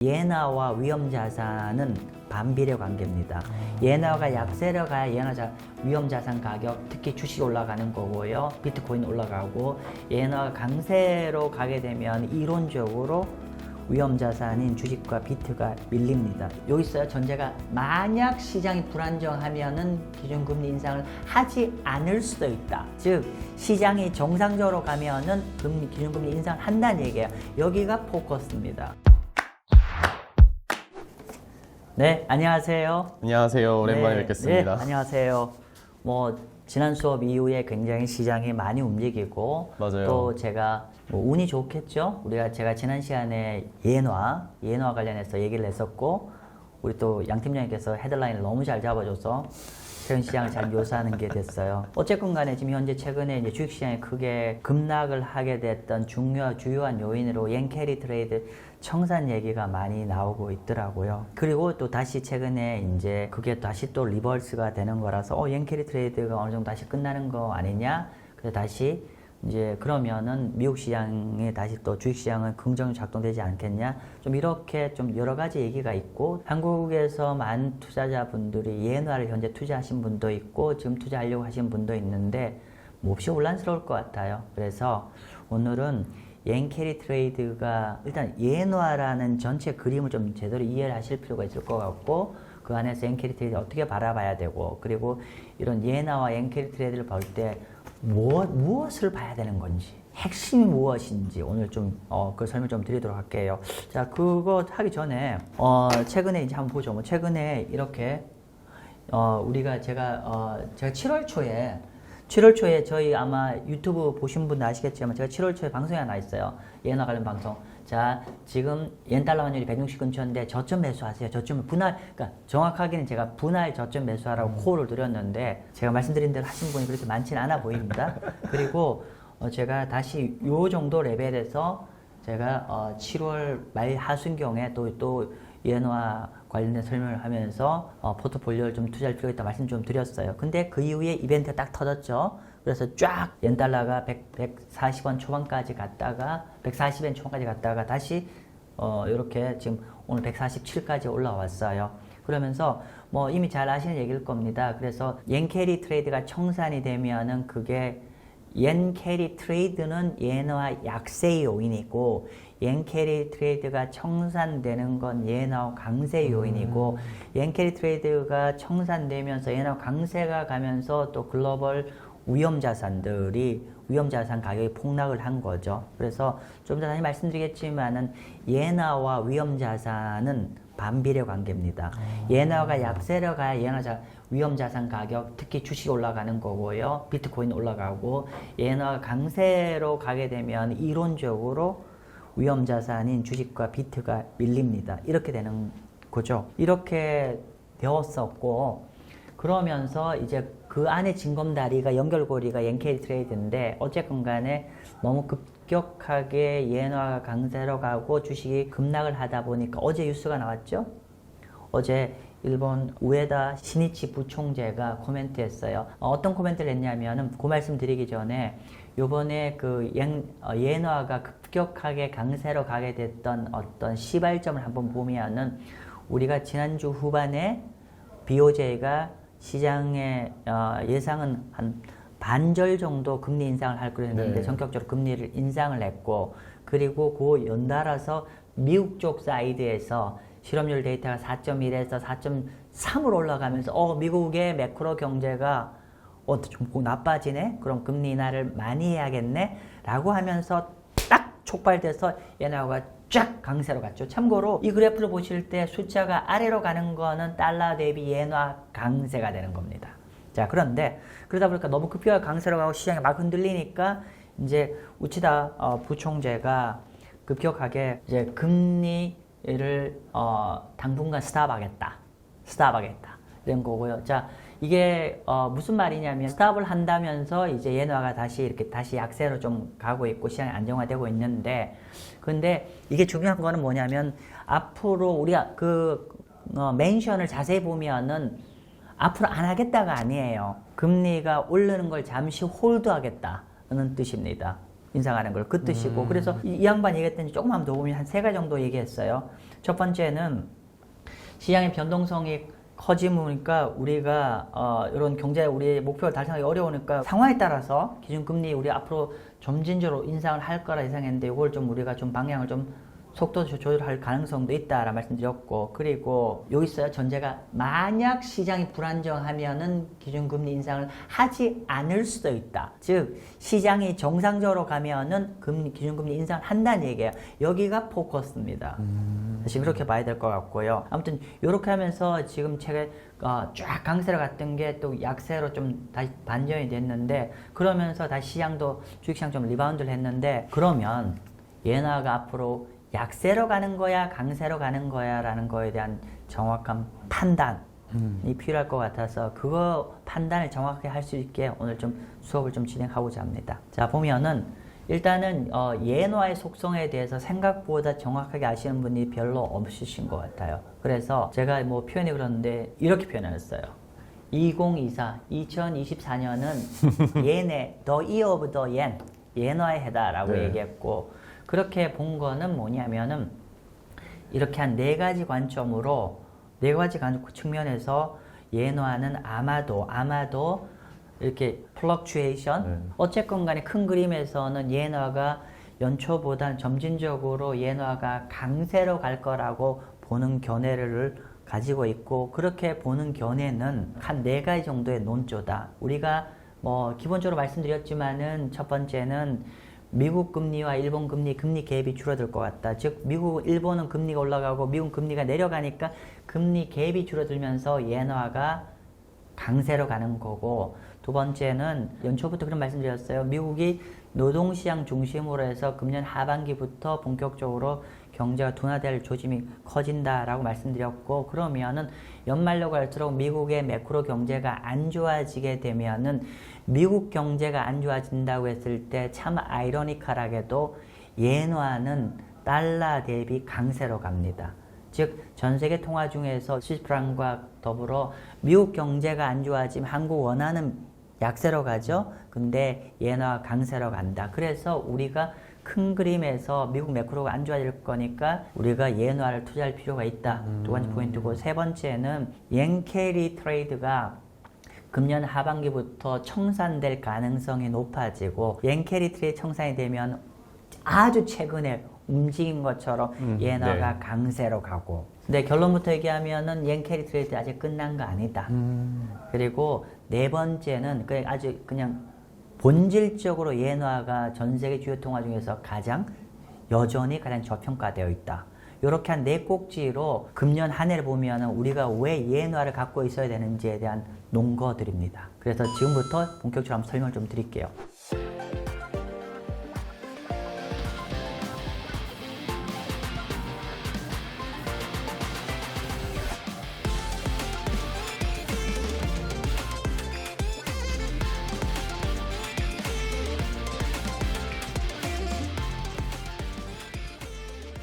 예나와 위험자산은 반비례 관계입니다. 예나가 약세로 가야 위험자산 가격, 특히 주식 올라가는 거고요. 비트코인 올라가고, 예나가 강세로 가게 되면 이론적으로 위험자산인 주식과 비트가 밀립니다. 여기서 전제가 만약 시장이 불안정하면은 기준금리 인상을 하지 않을 수도 있다. 즉 시장이 정상적으로 가면은 기준금리 인상을 한다는 얘기예요. 여기가 포커스입니다. 네, 안녕하세요. 안녕하세요. 오랜만에 네, 뵙겠습니다. 네, 안녕하세요. 지난 수업 이후에 굉장히 시장이 많이 움직이고, 맞아요. 또 제가 운이 좋겠죠. 제가 지난 시간에 예나 관련해서 얘기를 했었고, 우리 또 양 팀장님께서 헤드라인을 너무 잘 잡아줘서 최근 시장을 잘 묘사하는 게 됐어요. 어쨌건 간에 지금 현재 최근에 이제 주식시장이 크게 급락을 하게 됐던 주요한 요인으로 옌캐리 트레이드 청산 얘기가 많이 나오고 있더라고요. 그리고 또 다시 최근에 이제 그게 다시 또 리버스가 되는 거라서 옌캐리 트레이드가 어느 정도 다시 끝나는 거 아니냐? 그래서 다시 이제 그러면은 미국 시장에 다시 또 주식 시장은 긍정이 작동되지 않겠냐? 좀 이렇게 좀 여러 가지 얘기가 있고, 한국에서 많은 투자자분들이 예나를 현재 투자하신 분도 있고 지금 투자하려고 하신 분도 있는데 몹시 혼란스러울 것 같아요. 그래서 오늘은 옌캐리 트레이드가 일단 예나라는 전체 그림을 좀 제대로 이해를 하실 필요가 있을 것 같고, 그 안에서 옌캐리 트레이드 어떻게 바라봐야 되고, 그리고 이런 예나와 옌캐리 트레이드를 볼 때 무엇을 봐야 되는 건지, 핵심이 무엇인지 오늘 좀 그 설명 좀 드리도록 할게요. 자, 그거 하기 전에 최근에 이제 한번 보죠. 최근에 이렇게 제가 7월 초에 저희 아마 유튜브 보신 분들 아시겠지만 제가 7월 초에 방송이 하나 있어요. 예나 관련 방송. 자, 지금 옌달러 환율이 160 근처인데 저점 매수하세요. 저점 그러니까 정확하게는 제가 분할 저점 매수하라고 콜을 드렸는데 제가 말씀드린 대로 하신 분이 그렇게 많지는 않아 보입니다. 그리고 제가 다시 요 정도 레벨에서 제가 7월 말 하순경에 또 예나 관련된 설명을 하면서 포트폴리오를 좀 투자할 필요가 있다 말씀 좀 드렸어요. 근데 그 이후에 이벤트가 딱 터졌죠. 그래서 쫙 옌달러가 140원 초반까지 갔다가 140엔 초반까지 갔다가 다시 이렇게 지금 오늘 147까지 올라왔어요. 그러면서 이미 잘 아시는 얘기일 겁니다. 그래서 옌캐리 트레이드가 청산이 되면은 그게 옌캐리 트레이드는 예나와 약세 요인이고, 옌캐리 트레이드가 청산되는 건 예나와 강세 요인이고, 옌캐리 트레이드가 청산되면서 예나와 강세가 가면서 또 글로벌 위험자산 가격이 폭락을 한 거죠. 그래서 좀 더 다시 말씀드리겠지만은 예나와 위험자산은 반비례 관계입니다. 예나가 약세로 가야 위험자산 가격, 특히 주식 올라가는 거고요. 비트코인 올라가고, 예나가 강세로 가게 되면 이론적으로 위험자산인 주식과 비트가 밀립니다. 이렇게 되는 거죠. 이렇게 되었었고, 그러면서 이제 그 안에 징검다리가 연결고리가 옌캐리 트레이드인데, 어쨌건 간에 너무 급격하게 예나가 강세로 가고 주식이 급락을 하다 보니까 어제 뉴스가 나왔죠? 어제 일본 우에다 시니치 부총재가 코멘트했어요. 어떤 코멘트를 했냐면은 그 말씀 드리기 전에 요번에 예나가 급격하게 강세로 가게 됐던 어떤 시발점을 한번 보면은, 우리가 지난주 후반에 BOJ가 시장의 예상은 한 반절 정도 금리 인상을 할 거였는데 전격적으로 금리를 인상을 했고, 그리고 그 연달아서 미국 쪽 사이드에서 실업률 데이터가 4.1에서 4.3으로 올라가면서 미국의 매크로 경제가 좀 나빠지네? 그럼 금리 인하를 많이 해야겠네? 라고 하면서 딱 촉발돼서 예나가 쫙 강세로 갔죠. 참고로 이 그래프를 보실 때 숫자가 아래로 가는 거는 달러 대비 예나 강세가 되는 겁니다. 자, 그런데 그러다 보니까 너무 급격하게 강세로 가고 시장이 막 흔들리니까 이제 우치다 부총재가 급격하게 이제 금리를 당분간 스탑하겠다 이런 거고요. 자, 이게 무슨 말이냐면, 스탑을 한다면서 이제 예나가 다시 약세로 좀 가고 있고 시장이 안정화되고 있는데, 근데 이게 중요한 거는 뭐냐면, 앞으로 우리가 멘션을 자세히 보면은 앞으로 안 하겠다가 아니에요. 금리가 오르는 걸 잠시 홀드하겠다는 뜻입니다. 인상하는 걸 그 뜻이고, 그래서 이 양반 얘기했더니 조금만 더 보면 한 3가지 정도 얘기했어요. 첫 번째는 시장의 변동성이 커지니까 우리가 이런 경제 우리의 목표를 달성하기 어려우니까 상황에 따라서 기준금리 우리 앞으로 점진적으로 인상을 할 거라 예상했는데 이걸 좀 우리가 좀 방향을 좀 속도 조절할 가능성도 있다라 말씀드렸고, 그리고 여기 있어요. 전제가 만약 시장이 불안정하면은 기준금리 인상을 하지 않을 수도 있다. 즉 시장이 정상적으로 가면은 기준금리 인상을 한다는 얘기예요. 여기가 포커스입니다. 사실 그렇게 봐야 될 것 같고요. 아무튼 이렇게 하면서 지금 책에 쫙 강세로 갔던 게 또 약세로 좀 다시 반전이 됐는데, 그러면서 다시 시장도 주식시장 좀 리바운드를 했는데, 그러면 예나가 앞으로 약세로 가는 거야, 강세로 가는 거야 라는 거에 대한 정확한 판단이 필요할 것 같아서 그거 판단을 정확하게 할 수 있게 오늘 좀 수업을 좀 진행하고자 합니다. 자, 보면은 일단은 예너의 속성에 대해서 생각보다 정확하게 아시는 분이 별로 없으신 것 같아요. 그래서 제가 뭐 표현이 그런데 이렇게 표현했어요. 2024년은 예네, the year of the yen, 예너의 해다라고 네. 얘기했고, 그렇게 본 거는 뭐냐면은 이렇게 한 네 가지 관점으로, 네 가지 측면에서 예너는 아마도 이렇게 플럭추에이션, 어쨌건 간에 큰 그림에서는 예너가 연초보다 점진적으로 예너가 강세로 갈 거라고 보는 견해를 가지고 있고, 그렇게 보는 견해는 한 네 가지 정도의 논조다. 우리가 뭐 기본적으로 말씀드렸지만은 첫 번째는 미국 금리와 일본 금리 갭이 줄어들 것 같다. 즉 일본은 금리가 올라가고 미국 금리가 내려가니까 금리 갭이 줄어들면서 예너가 강세로 가는 거고, 두 번째는 연초부터 그런 말씀드렸어요. 미국이 노동시장 중심으로 해서 금년 하반기부터 본격적으로 경제가 둔화될 조짐이 커진다라고 말씀드렸고, 그러면은 연말로 갈수록 미국의 매크로 경제가 안 좋아지게 되면은 미국 경제가 안 좋아진다고 했을 때 참 아이러니컬하게도 예너는 달러 대비 강세로 갑니다. 즉 전 세계 통화 중에서 스위스프랑과 더불어 미국 경제가 안 좋아지면 한국 원화는 약세로 가죠. 근데 예너가 강세로 간다. 그래서 우리가 큰 그림에서 미국 매크로가 안 좋아질 거니까 우리가 예너를 투자할 필요가 있다. 두 번째 포인트고, 세 번째는 옌캐리 트레이드가 금년 하반기부터 청산될 가능성이 높아지고, 옌캐리 트레이드 청산이 되면 아주 최근에 움직인 것처럼 예너가 네. 강세로 가고, 근데 결론부터 얘기하면은 옌캐리 트레이드 아직 끝난 거 아니다. 그리고 네 번째는 아주 그냥 본질적으로 예너가 전 세계 주요 통화 중에서 여전히 가장 저평가되어 있다. 이렇게 한 네 꼭지로 금년 한 해를 보면 우리가 왜 예너를 갖고 있어야 되는지에 대한 논거들입니다. 그래서 지금부터 본격적으로 한번 설명을 좀 드릴게요.